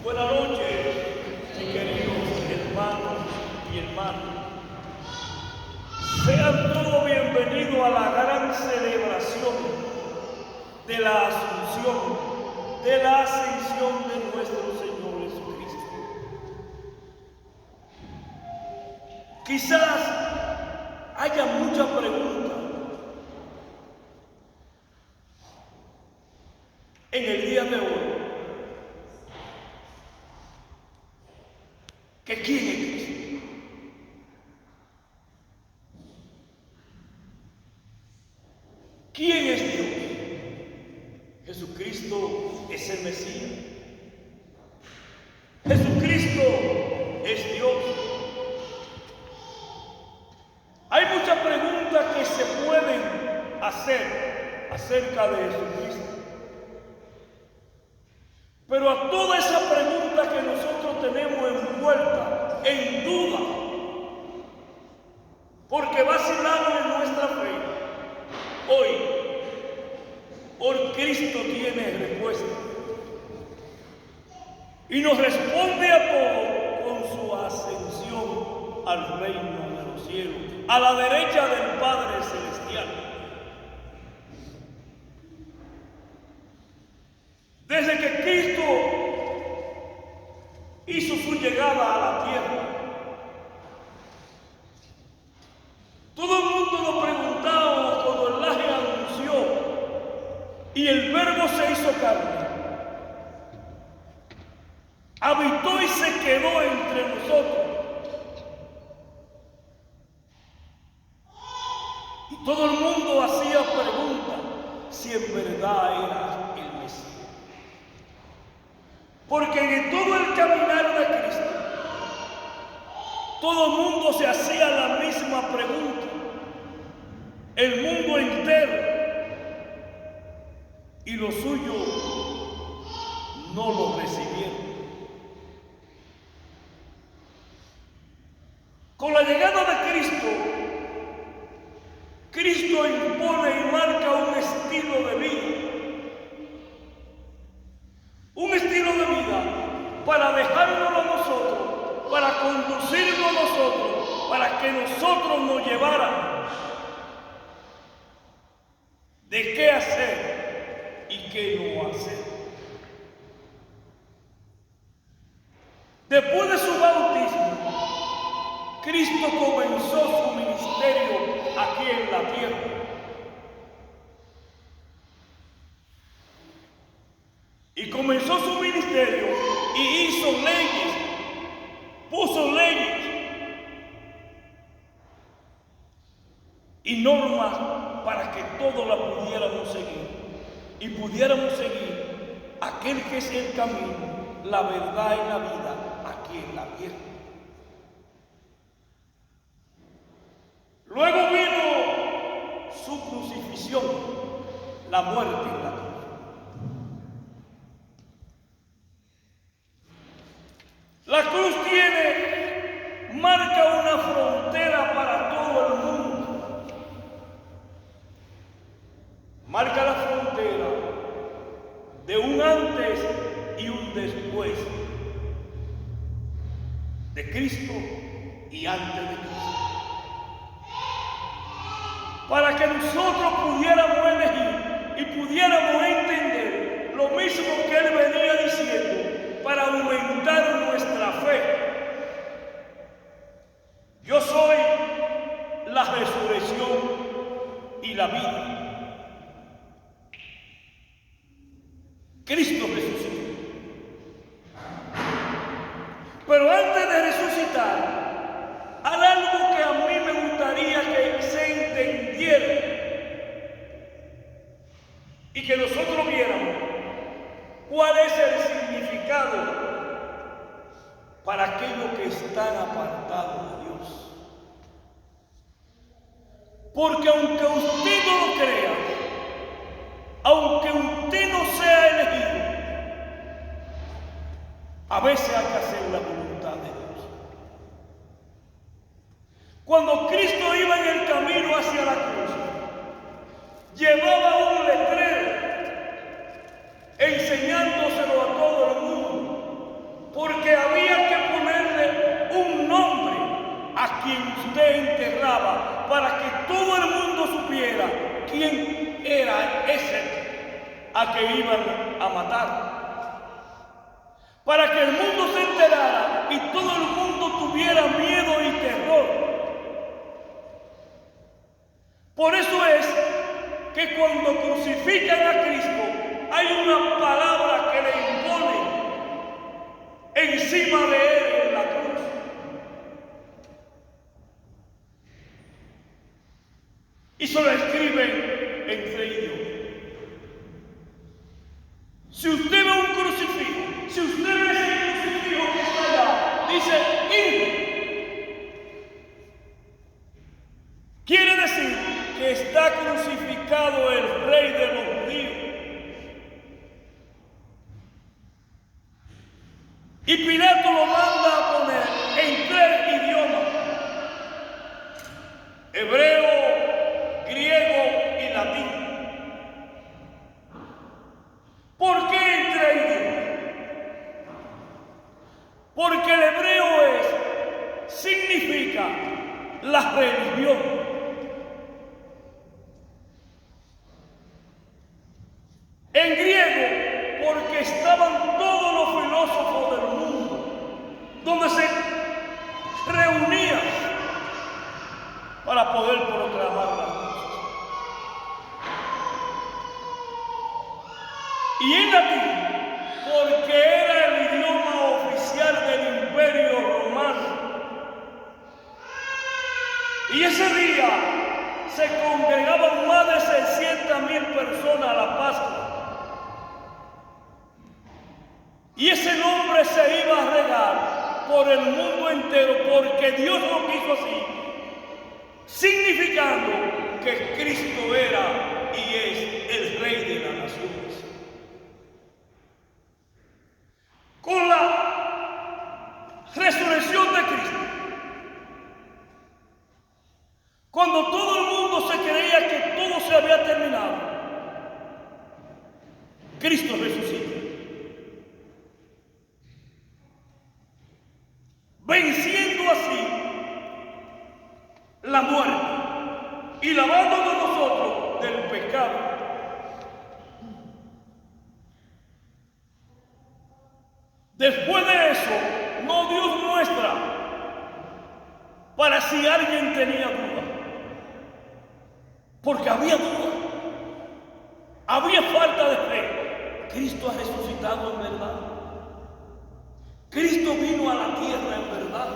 Buenas noches, mis queridos hermanos y hermanas. Sean todos bienvenidos a la gran celebración de la Asunción, de la Ascensión de nuestro Señor Jesucristo. Quizás haya muchas preguntas en el día de hoy. ¿Que quién es Cristo? ¿Quién es Dios? Jesucristo es el Mesías. Jesucristo es Dios. Hay muchas preguntas que se pueden hacer acerca de Jesucristo. Pero a toda esa pregunta que nosotros tenemos envuelta en duda, porque vacilamos en nuestra fe, hoy, por Cristo tiene respuesta. Y nos responde a todo con su ascensión al reino de los cielos, a la derecha del Padre Celestial. Desde que Cristo hizo su llegada a la tierra, todo el mundo nos preguntaba cuando el ángel anunció y el Verbo se hizo carne, habitó y se quedó entre nosotros. Y todo el mundo hacía preguntas si en verdad era el Mesías. Porque en todo el caminar de Cristo, todo el mundo se hacía la misma pregunta. El mundo entero. Y los suyos no lo recibieron. Con la llegada de Cristo, Cristo impone y marca un estilo de vida. Un estilo de vida para dejárnoslo a nosotros, para conducirnos a nosotros, para que nosotros nos lleváramos de qué hacer y qué no hacer. Después de su bautismo, Cristo comenzó su ministerio aquí en la tierra. Y comenzó su ministerio y hizo leyes, puso leyes y normas para que todos la pudiéramos seguir. Y pudiéramos seguir aquel que es el camino, la verdad y la vida aquí en la tierra. Luego vino su crucifixión, la muerte en la cruz. La cruz marca una frontera para todo el mundo. Marca la frontera de un antes y un después de Cristo y antes de Cristo. Para que nosotros pudiéramos elegir y pudiéramos entender lo mismo que Él venía diciendo, para aumentar nuestra fe. Yo soy la resurrección y la vida. Cristo resucitó. Pero antes de resucitar, hay algo que a mí me gustaría que se entendiera y que nosotros viéramos. ¿Cuál es el significado para aquellos que están apartados de Dios? Porque aunque usted no lo crea, aunque usted no sea elegido, a veces hay que hacer la voluntad de Dios. Cuando Cristo iba en el camino hacia la cruz, llevaba un letrero enseñándoselo a todo el mundo. que iban a matar, para que el mundo se enterara y todo el mundo tuviera miedo y terror. Por eso es que cuando crucifican a Cristo, hay una palabra que le impone encima de él en la cruz. Y se lo escriben entre ellos. Si usted ve un crucifijo, si usted ve ese crucifijo que está allá, dice, hijo. Quiere decir que está crucificado el rey de los judíos. Y Pilato lo manda a poner en 3 idiomas: hebreo, griego y latín. ¿Por qué en 3 idiomas? Porque el hebreo significa la religión. En griego, porque estaban todos los filósofos del mundo, donde se reunían para poder proclamar las cosas. Y en latín, porque era el idioma oficial del Imperio Romano. Y ese día se congregaban más de 600,000 personas a la Pascua. Y ese nombre se iba a regar por el mundo entero, porque Dios lo quiso así, significando que Cristo era y es el Rey de las naciones. Con la resurrección de Cristo, cuando todo el mundo se creía que todo se había terminado, Cristo resucita, venciendo así la muerte y lavándonos nosotros del pecado. Después de eso, no Dios muestra para si alguien tenía duda, porque había duda, había falta de fe. Cristo ha resucitado en verdad. Cristo vino a la tierra en verdad.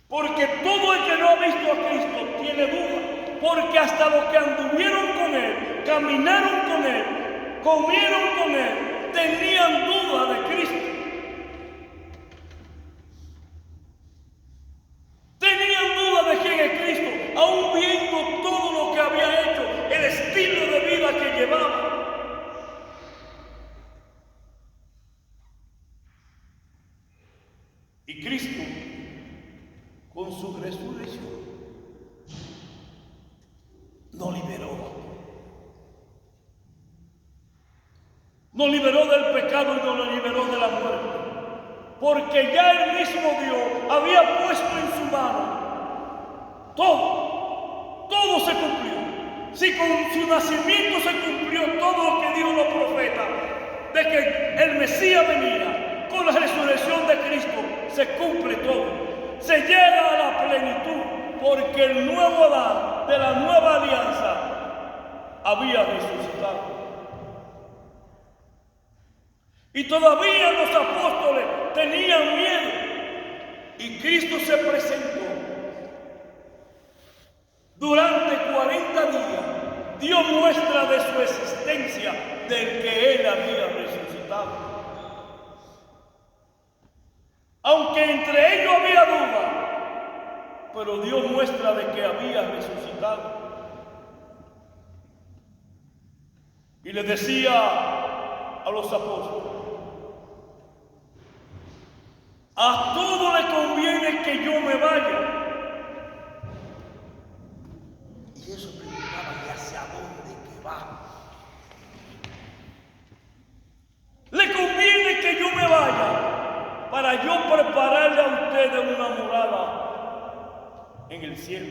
Porque todo el que no ha visto a Cristo tiene duda. Porque hasta los que anduvieron con Él, caminaron con Él, comieron con Él, tenían duda de Cristo. Tenían duda de quién es Cristo, aún viendo todo lo que había hecho, el estilo de vida que llevaba. Y Cristo, con su resurrección, nos liberó del pecado y nos liberó de la muerte, porque ya el mismo Dios había puesto en su mano todo se cumplió. Si con su nacimiento se cumplió todo lo que dijo los profetas, de que el Mesías venía, con la resurrección de Cristo se cumple todo, se llega a la plenitud, porque el nuevo Adán de la nueva alianza había resucitado. Y todavía los apóstoles tenían miedo. Y Cristo se presentó. Durante 40 días dio muestra de su existencia, del que Él había resucitado. Aunque entre ellos había duda, pero dio muestra de que había resucitado. Y le decía a los apóstoles: a todo le conviene que yo me vaya. Y eso preguntaba: ¿y hacia dónde que va? Le conviene que yo me vaya para yo prepararle a ustedes una morada en el cielo.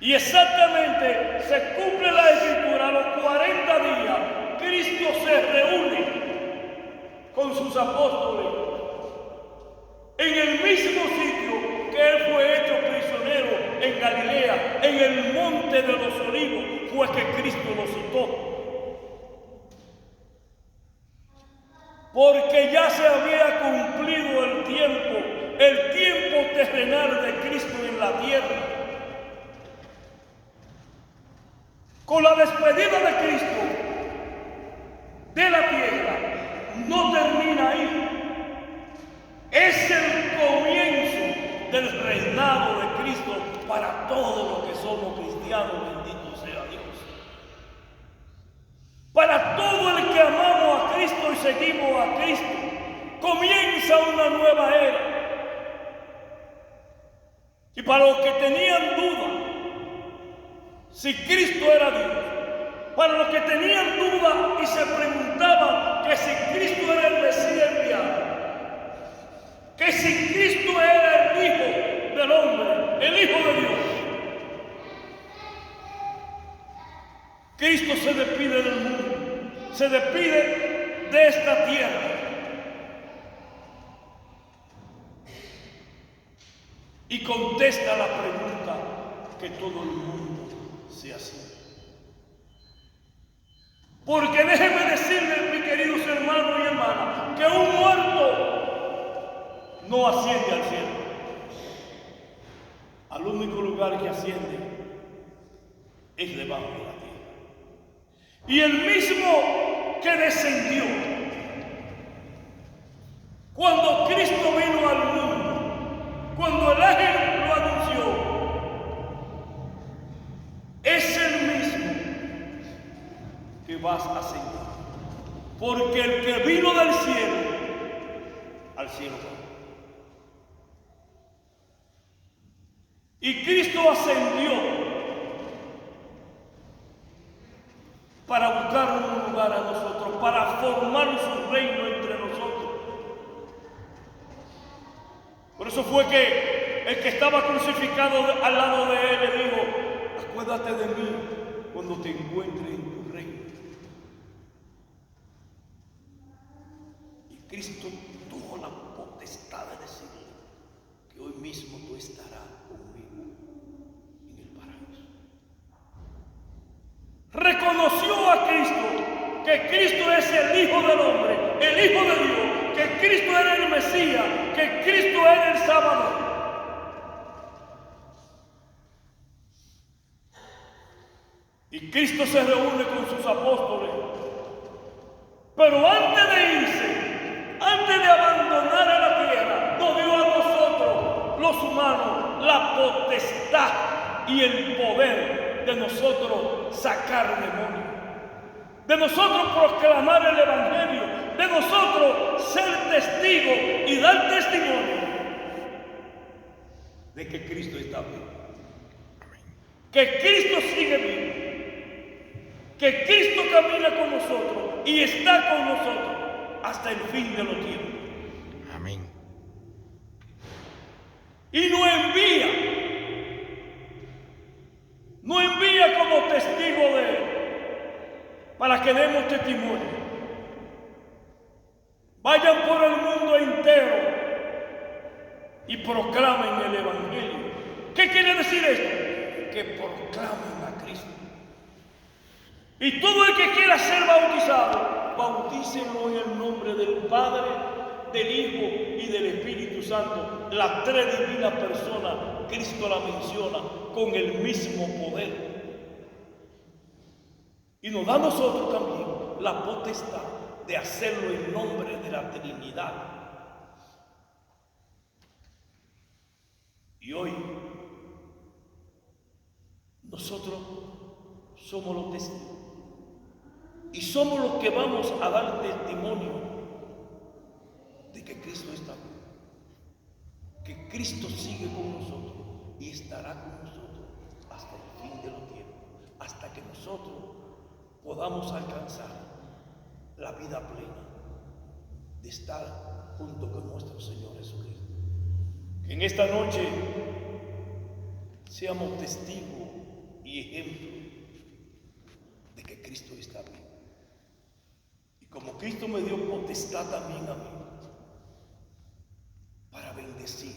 Y exactamente se cumple la escritura, a los 40 días, Cristo se reúne con sus apóstoles en el mismo sitio que Él fue hecho prisionero en Galilea, en el monte de los olivos, fue que Cristo lo citó. Porque ya se había cumplido el tiempo terrenal de Cristo en la tierra. Con la despedida de Cristo de la tierra, no termina ahí. Es el comienzo del reinado de Cristo para todos los que somos cristianos, bendito sea Dios. Para todo el que amamos a Cristo y seguimos a Cristo, comienza una nueva era. Y para los que tenían duda si Cristo era Dios, para los que tenían duda y se preguntaban que si Cristo era el Mesías enviado, que si Cristo era el Hijo del hombre, el Hijo de Dios, Cristo se despide del mundo, se despide de esta tierra. Y contesta la pregunta que todo el mundo se hace. Porque déjenme decirles, mis queridos hermanos y hermanas, que un muerto no asciende al cielo. Al único lugar que asciende es debajo de la tierra. Y el mismo que descendió cuando Cristo vino al mundo, cuando el ángel lo anunció, es el mismo que vas a ascender. Porque el que vino del cielo, al cielo va. Y Cristo ascendió para buscar un lugar a nosotros, para formar su reino entre nosotros. Por eso fue que el que estaba crucificado al lado de él le dijo: acuérdate de mí cuando te encuentres en tu reino. Y Cristo tuvo la potestad de decirle que hoy mismo tú estarás conmigo en el paraíso. Reconoció a Cristo, que Cristo es el Hijo del hombre, el Hijo de Dios, que Cristo era el Mesías, que Cristo era el Salvador. Y Cristo se reúne con sus apóstoles. Pero antes de irse, antes de abandonar a la tierra, nos dio a nosotros, los humanos, la potestad y el poder de nosotros sacar demonios, de nosotros proclamar el Evangelio, de nosotros ser testigos y dar testimonio de que Cristo está vivo, que Cristo sigue vivo, que Cristo camina con nosotros y está con nosotros hasta el fin de los tiempos. Amén. Y nos envía como testigo de Él, para que demos testimonio. Vayan por el mundo entero y proclamen el Evangelio. ¿Qué quiere decir esto? Que proclamen a Cristo. Y todo el que quiera ser bautizado, bautícenlo en el nombre del Padre, del Hijo y del Espíritu Santo. Las tres divinas personas, Cristo la menciona con el mismo poder. Y nos da a nosotros también la potestad de hacerlo en nombre de la Trinidad. Y hoy nosotros somos los testigos. Y somos los que vamos a dar testimonio de que Cristo está vivo, que Cristo sigue con nosotros y estará con nosotros hasta el fin de los tiempos, hasta que nosotros podamos alcanzar la vida plena de estar junto con nuestro Señor Jesucristo. Que en esta noche seamos testigos y ejemplo de que Cristo está vivo. Y como Cristo me dio potestad también a mí para bendecir,